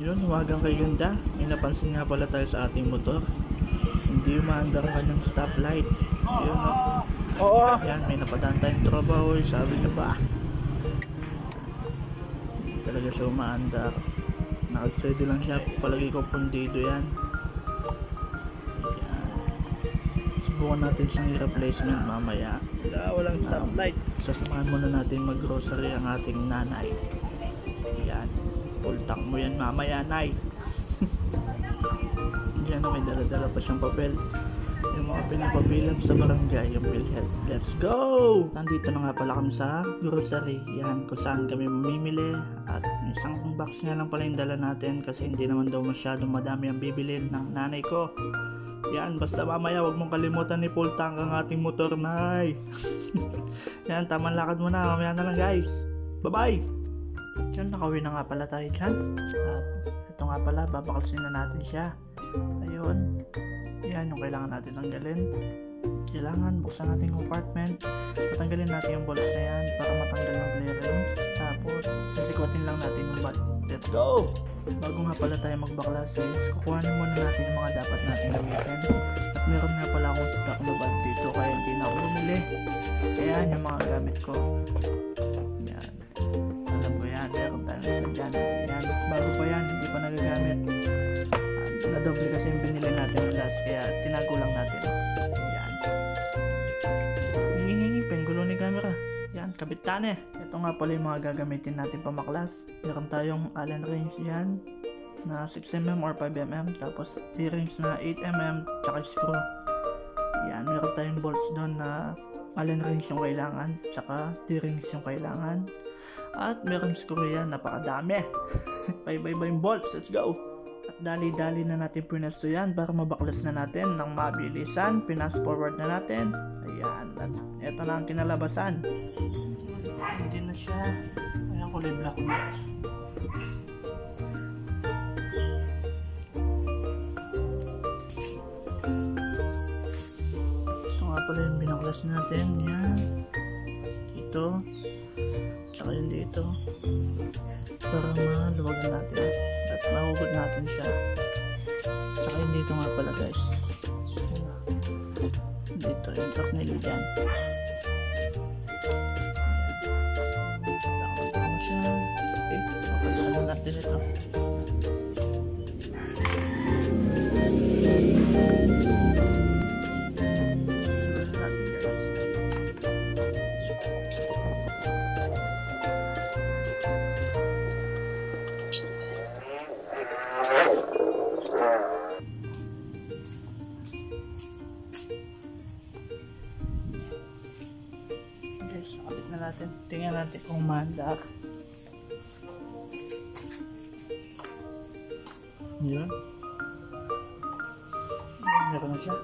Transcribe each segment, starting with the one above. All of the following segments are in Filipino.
Yun, huwagang kay ganda. May napansin nga pala tayo sa ating motor. Hindi umaandar ang kanyang stoplight. Yun, oo. Yan, may napadaan tayong tropa. Uy, sabi niya ba? Hindi talaga siya umaandar. Nakasteady lang siya. Palagi ko pundido yan. Ayan. Subukan natin siyang i-replacement mamaya. Walang stoplight. Sasamahan muna natin mag-grocery ang ating nanay. Yan. Full tank mo yan mamaya, nay. Yan, may dala-dala pa siyang papel. Yung mga pinapabilang sa barangay, yung PhilHealth. Let's go! Nandito na nga pala kami sa grocery. Yan, kung saan kami mamimili. At isang box nga lang pala yung dala natin kasi hindi naman daw masyadong madami ang bibilin ng nanay ko. Yan, basta mamaya wag mong kalimutan ni full tank ang ating motor, nay. Yan, tamang lakad muna. Mamaya na lang, guys. Bye-bye! Diyan, nakawin na nga pala tayo dyan. At ito nga pala, babakalsin na natin siya. Ayun. Yan yung kailangan natin tanggalin. Kailangan buksan natin yung compartment. Tatanggalin natin yung bolts na yan para matanggal ng clearance. Tapos, sisikwatin lang natin yung bag. Let's go! Bago nga pala tayo magbaklas is, kukuhanin muna natin yung mga dapat natin gamitin. At meron nga pala akong stock na bag dito kaya hindi na ako bumili. Kaya yung mga gamit ko. Meron tayong isa dyan. Yan. Bago pa yan, hindi pa nagagamit. Nadoble kasi yung binili natin last, kaya tinago lang natin. Yan. Ngingingipin, gulo ni camera. Yan, kabitan eh. Ito nga pala yung mga gagamitin natin pamaklas. Meron tayong Allen wrench yan na 6mm or 5mm. Tapos T-rings na 8mm tsaka screw. Yan, meron tayong bolts doon na Allen wrench yung kailangan tsaka T-rings yung kailangan. At meron screw yan, napakadami. Bye-bye bolts, let's go! At dali-dali na natin pinesto yan para mabaklas na natin ng mabilisan. Pinas forward na natin. Ayan, at eto na ang kinalabasan. Hindi na siya. Ayan, kulay black na. Ito nga pala yung binaklas natin. Yan. Ito. Tsaka yun dito para maluwagan natin at mahugot natin siya. Tsaka yun dito nga pala, guys. Dito yung tornilyo dyan. Lakot mo siya. Okay, mapagano natin ito. Kapit na natin. Tingnan natin kung maandar. Yun. Meron na siya.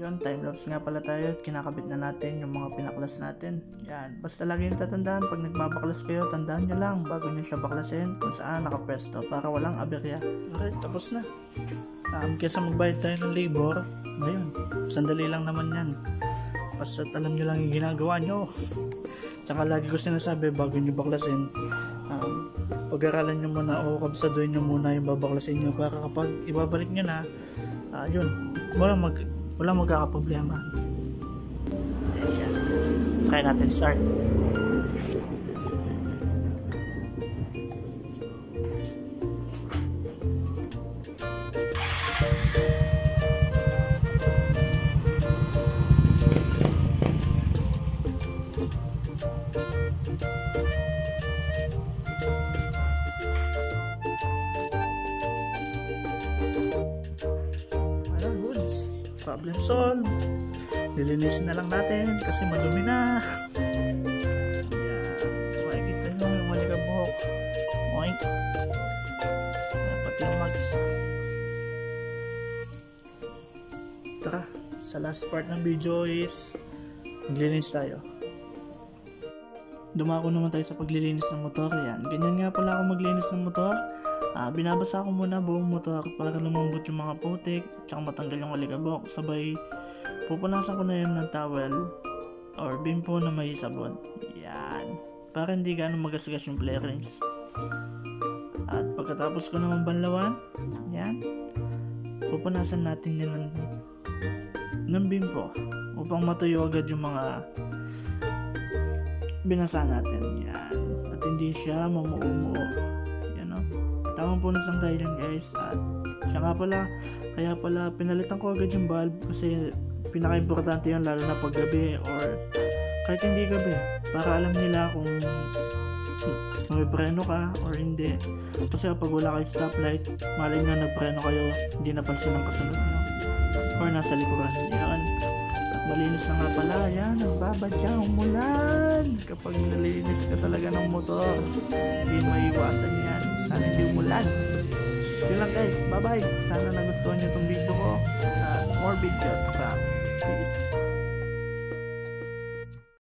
Yun, timelapse nga pala tayo at kinakabit na natin yung mga pinaklas natin. Yan, basta lagi yung tatandaan, pag nagbabaklas kayo, tandaan nyo lang bago nyo siya baklasin kung saan nakapwesto para walang aberya. Alright, tapos na. Kesa magbayad tayo ng labor, ayun, sandali lang naman yan. Basta alam nyo lang yung ginagawa nyo. Tsaka lagi ko sinasabi bago nyo baklasin, pag-aralan nyo muna o kabsaduhin nyo muna yung babaklasin nyo para kapag ibabalik nyo na, yun, walang magkakaproblema. Try natin start. Problem solved. Lilinisin na lang natin kasi madumi na. Ayan. Makikita nyo yung malikabok. Oink. Ayan, pati yung mags. Tara, sa last part ng video is maglilinis tayo. Dumako naman tayo sa paglilinis ng motor. Yan. Ganyan nga pala ako maglinis ng motor. Binabasa ko muna buong motor para lumambot yung mga putik at matanggal yung alikabok. Sabay pupunasan ko na yun ng towel or bimpo na may sabon. Yan. Para hindi gaano magasgas yung flare rings. At pagkatapos ko naman banlawan, yan, pupunasan natin yan ng bimpo upang matuyo agad yung mga binasa natin. Yan. At hindi siya mamuumuo. Yan o. Tamang punas ang dahilan guys. At siya nga pala, kaya pala pinalitan ko agad yung bulb kasi pinaka-importante yun lalo na pag gabi or kahit hindi gabi. Para alam nila kung may preno ka or hindi. Kasi kapag wala kayo stoplight, malay nga nagpreno kayo, hindi napansin ang kasunod nyo or nasa likuran. Yan. At malinis na nga pala. Yan, nagbabadya umulan. Kapag nalinis ka talaga ng motor, hindi maiwasan yan. Sana hindi umulan. Yun lang guys, bye bye. Sana nagustuhan nyo itong video ko. More videos to come. Peace.